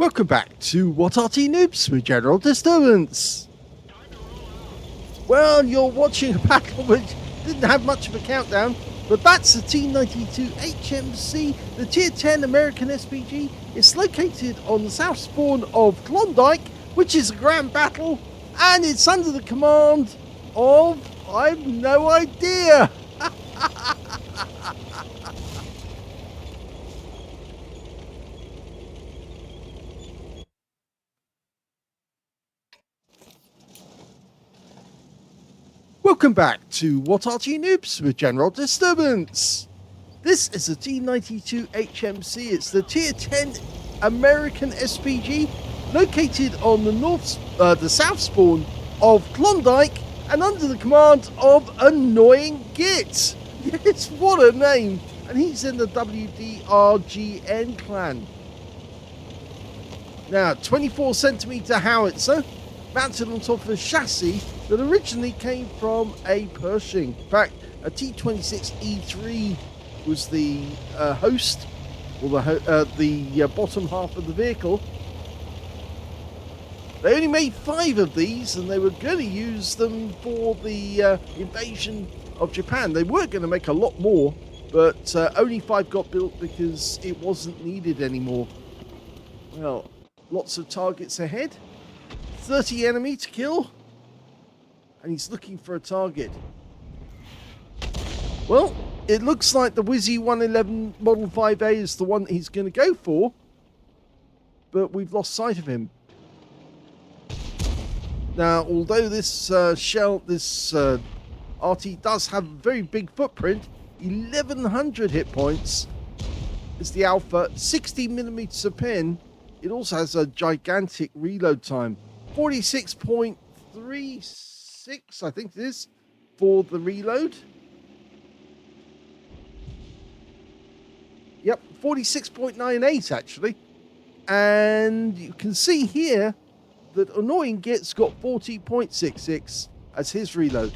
Welcome back to What Arty Noobs with General Disturbance. Well, you're watching a battle which didn't have much of a countdown, but that's the T92 HMC, the Tier 10 American SPG. It's located on the south spawn of Klondike, which is a grand battle, and it's under the command of, I've no idea. Welcome back to What Arty Noobs with General Disturbance. This is the T92 HMC. It's the Tier 10 American SPG located on the south spawn of Klondike and under the command of Annoying Git. Yes, what a name! And he's in the WDRGN clan. Now, 24cm howitzer mounted on top of a chassis that originally came from a Pershing. In fact, a T26E3 was the host, or the bottom half of the vehicle. They only made 5 of these, and they were going to use them for the invasion of Japan. They were going to make a lot more, but only 5 got built because it wasn't needed anymore. Well, lots of targets ahead. 30 enemy to kill, and he's looking for a target. Well, it looks like the Wizzy 111 Model 5A is the one that he's going to go for, but we've lost sight of him. Now, although this Arty does have a very big footprint, 1100 hit points is the alpha, 60mm a pin. It also has a gigantic reload time. 46.36, I think it is, for the reload. Yep, 46.98 actually. And you can see here that Annoying Git's got 40.66 as his reload.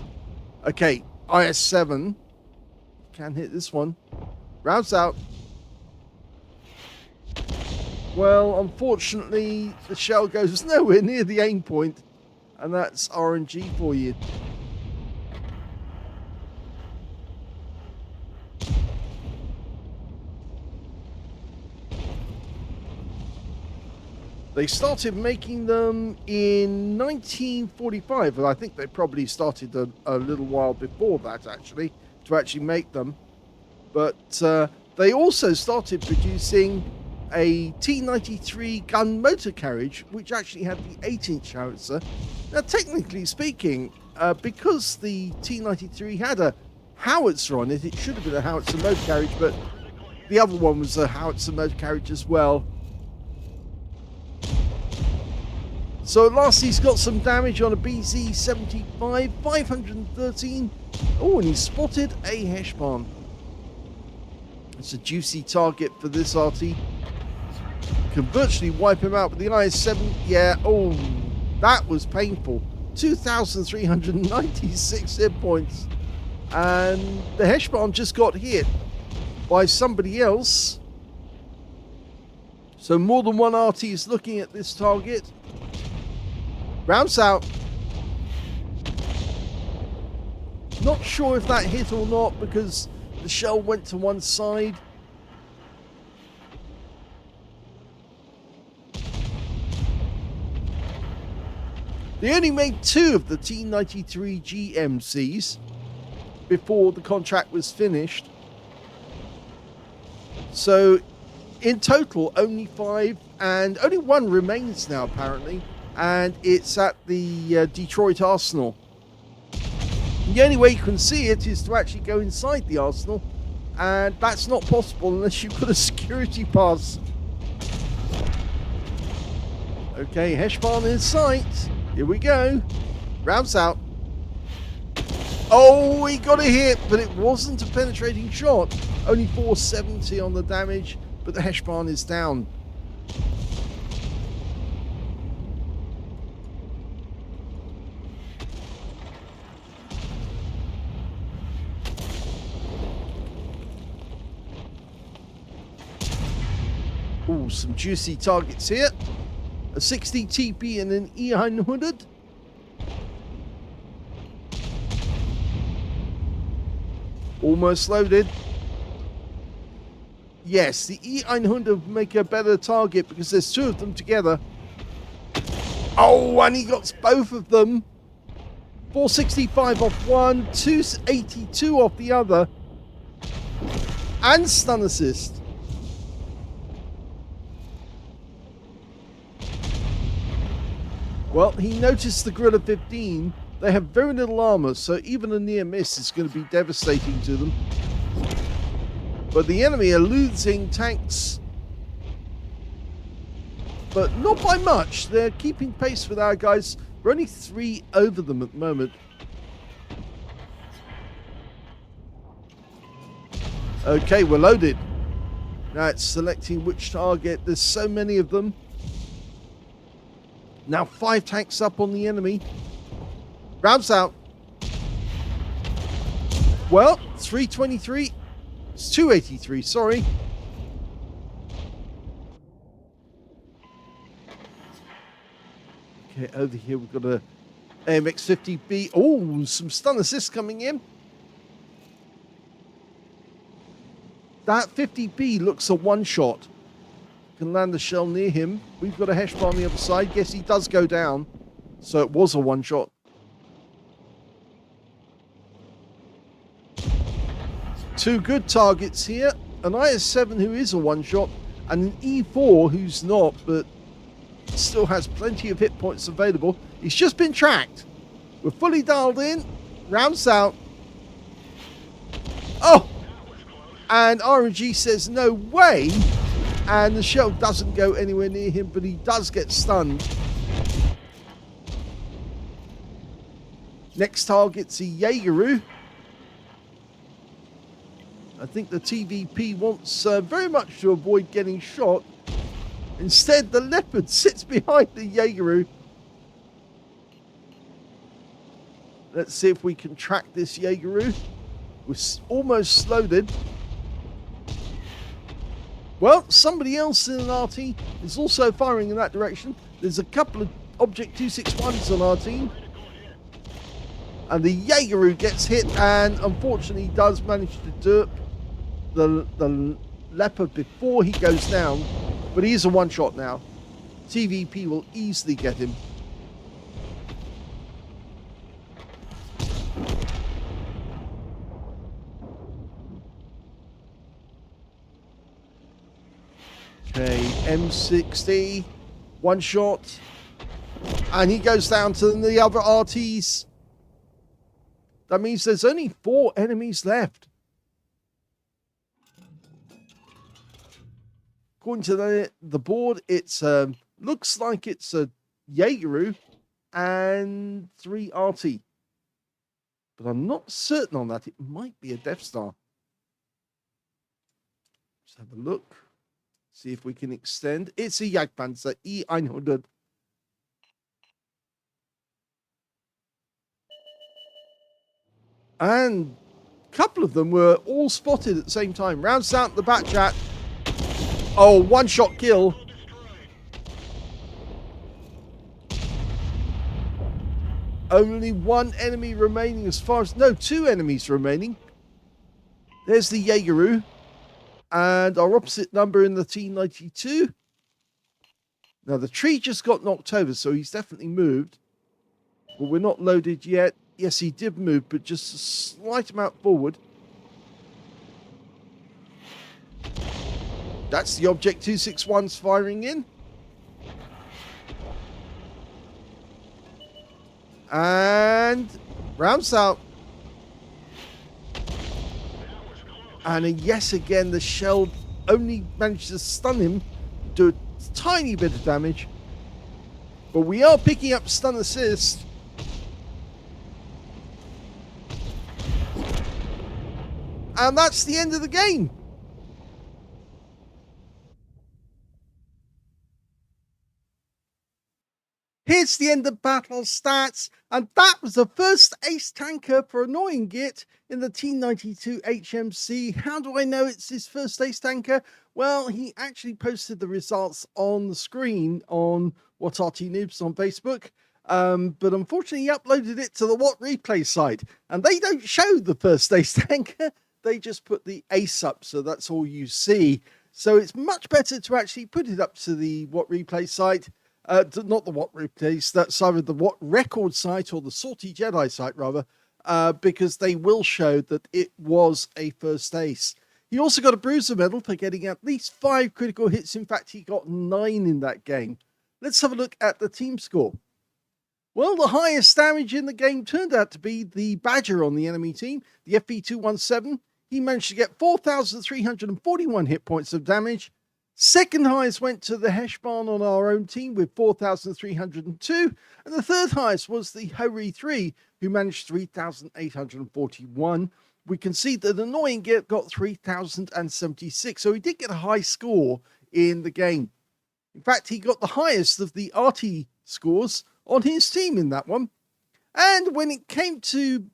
Okay, IS-7. Can hit this one. Rounds out. Well, unfortunately, the shell goes nowhere near the aim point, and that's RNG for you. They started making them in 1945, and I think they probably started a little while before that, actually, to actually make them. But they also started producing a T93 gun motor carriage, which actually had the 8-inch howitzer. Now, technically speaking, because the T93 had a howitzer on it, it should have been a howitzer motor carriage, but the other one was a howitzer motor carriage as well. So at last he's got some damage on a BZ-75, 513. Oh, and he spotted a Heshbon. It's a juicy target for this Arty. Can virtually wipe him out with the IS-7. Yeah, oh, that was painful. 2,396 hit points. And the Heshbon just got hit by somebody else. So more than one Arty is looking at this target. Rounds out. Not sure if that hit or not because the shell went to one side. They only made 2 of the T93 GMCs before the contract was finished. So in total, only 5, and only 1 remains now apparently, and it's at the Detroit Arsenal. The only way you can see it is to actually go inside the Arsenal, and that's not possible unless you've got a security pass. Okay, Heshbon in sight. Here we go. Rounds out. Oh, he got a hit, but it wasn't a penetrating shot. Only 470 on the damage, but the Heshbon is down. Ooh, Ooh, some juicy targets here. A 60 TP and an E900. Almost loaded. Yes, the E900 make a better target because there's two of them together. Oh, and he got both of them. 465 off one, 282 off the other. And stun assist. Well, he noticed the grid of 15. They have very little armor, so even a near miss is going to be devastating to them. But the enemy are losing tanks. But not by much. They're keeping pace with our guys. We're only 3 over them at the moment. Okay, we're loaded. Now it's selecting which target. There's so many of them. Now 5 tanks up on the enemy. Rounds out. Well, 323. It's 283, sorry. Okay, over here we've got a AMX-50B. Oh, some stun assists coming in. That 50B looks a one-shot. Can land the shell near him. We've got a Heshpa on the other side. Yes, he does go down. So it was a one-shot. Two good targets here. An IS-7 who is a one-shot. And an E4 who's not, but still has plenty of hit points available. He's just been tracked. We're fully dialed in. Rounds out. Oh! And RNG says no way. And the shell doesn't go anywhere near him, but he does get stunned. Next target's a Jaegeru. I think the TVP wants very much to avoid getting shot. Instead, the Leopard sits behind the Jaegeru. Let's see if we can track this Jaegeru. We're almost loaded. Well, somebody else in an Arty is also firing in that direction. There's a couple of Object 261s on our team. And the Jaegeru gets hit and unfortunately does manage to derp the Leopard before he goes down. But he is a one-shot now. TVP will easily get him. Okay, M60, one shot, and he goes down to the other RTs. That means there's only 4 enemies left. According to the board, it's looks like it's a Jaegeru and 3 RT. But I'm not certain on that. It might be a Death Star. Let's have a look. See if we can extend. It's a Jagdpanzer E900. And a couple of them were all spotted at the same time. Rounds out the back chat. Oh, one-shot kill. Only 1 enemy remaining as far as... No, 2 enemies remaining. There's the Jaegeru. And our opposite number in the T92. Now, the tree just got knocked over, so he's definitely moved. But we're not loaded yet. Yes, he did move, but just a slight amount forward. That's the Object 261s firing in. And rounds out. And yes, again, the shell only managed to stun him, do a tiny bit of damage. But we are picking up stun assist. And that's the end of the game. Here's it's the end of battle stats, and that was the first ace tanker for Annoying Git in the T92 HMC. How do I know it's his first ace tanker? Well, he actually posted the results on the screen on What Arty Noobs on Facebook, but unfortunately he uploaded it to the What Replay site, and they don't show the first ace tanker, they just put the ace up, so that's all you see. So it's much better to actually put it up to the What Replay site. Not the What Replays, that's either the What Record site or the Salty Jedi site, rather, because they will show that it was a first ace. He also got a Bruiser medal for getting at least 5 critical hits. In fact, he got 9 in that game. Let's have a look at the team score. Well, the highest damage in the game turned out to be the Badger on the enemy team, the FP217. He managed to get 4,341 hit points of damage. Second highest went to the Heshbarn on our own team with 4,302. And the third highest was the Hori 3, who managed 3,841. We can see that Annoying Git got 3,076. So he did get a high score in the game. In fact, he got the highest of the Arty scores on his team in that one. And when it came to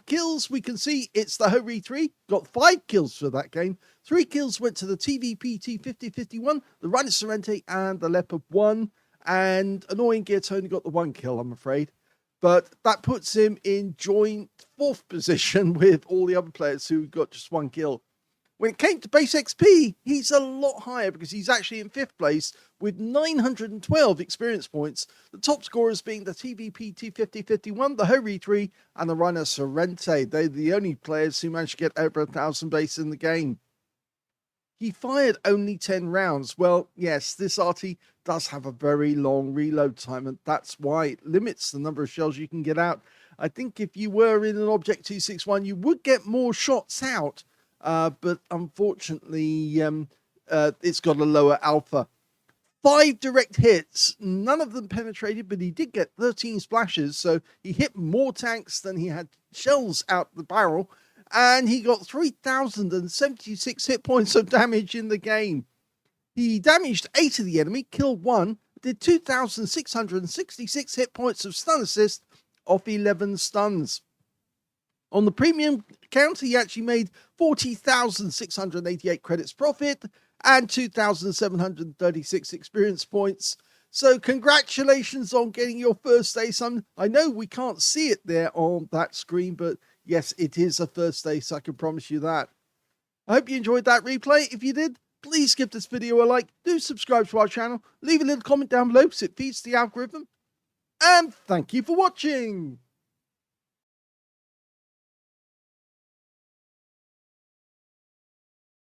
kills, we can see it's the Hori 3, got 5 kills for that game. 3 kills went to the TVP T5051, the Rhino Sorrente, and the Leopard 1. And Annoying Git only got the 1 kill, I'm afraid. But that puts him in joint 4th position with all the other players who got just 1 kill. When it came to base XP, he's a lot higher because he's actually in 5th place with 912 experience points. The top scorers being the TVP T5051, the Hori 3, and the Rhino Sorrente. They're the only players who managed to get over 1,000 base in the game. He fired only 10 rounds. Well, yes, this Arty does have a very long reload time, and that's why it limits the number of shells you can get out. I think if you were in an Object 261, you would get more shots out, but unfortunately, it's got a lower alpha. 5 direct hits, none of them penetrated, but he did get 13 splashes, so he hit more tanks than he had shells out the barrel, and he got 3,076 hit points of damage in the game. He damaged 8 of the enemy, killed 1, did 2,666 hit points of stun assist off 11 stuns. On the premium count, he actually made 40,688 credits profit and 2,736 experience points. So congratulations on getting your first ace. I know we can't see it there on that screen, but yes, it is a first ace, I can promise you that. I hope you enjoyed that replay. If you did, please give this video a like, do subscribe to our channel, leave a little comment down below because it feeds the algorithm, and thank you for watching.